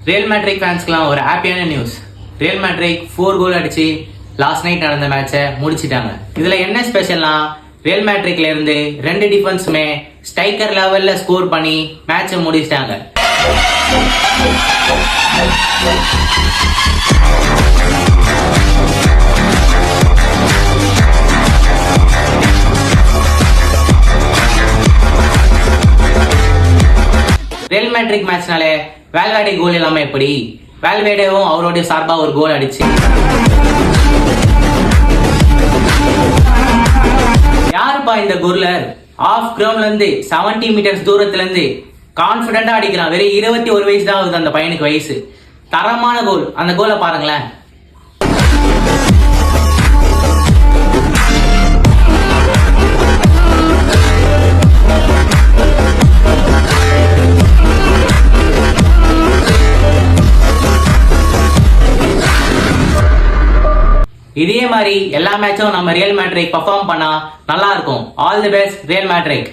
Real matric ஃபேன்ஸ்க்குலாம் ஒரு ஹாப்பியான news. Real matric 4 கோல் அடிச்சு லாஸ்ட் நைட் நடந்த மேட்சை முடிச்சிட்டாங்க. இதுல என்ன ஸ்பெஷல்னா, ரியல் மேட்ரிக்ல இருந்து 2 டிஃபென்ஸுமே ஸ்ட்ரைக்கர் லெவல்ல ஸ்கோர் பண்ணி மேட்சை முடிச்சிட்டாங்க. ரியல் மேட்ரிக் மேட்ச்னாலே வேல்வேடே கோல் இல்லாம எப்படி? வேல்வேடேவும் அவருடைய சார்பா ஒரு கோல் அடிச்சு, யாருப்பா இந்த கோலர் ஆஃப் கிரவுண்ட்ல இருந்து 70 மீட்டர்ஸ் தூரத்துல இருந்து கான்பிடண்டா அடிக்கிறான். வெறும் 21 வயசு தான் ஆகுது அந்த பையனுக்கு வயசு. தரமான கோல். அந்த கோலை பாருங்களேன். இதே மாதிரி எல்லா மேட்சும் நம்ம ரியல் மேட்ரிக் பெர்ஃபார்ம் பண்ணா நல்லா இருக்கும். All the best real matric.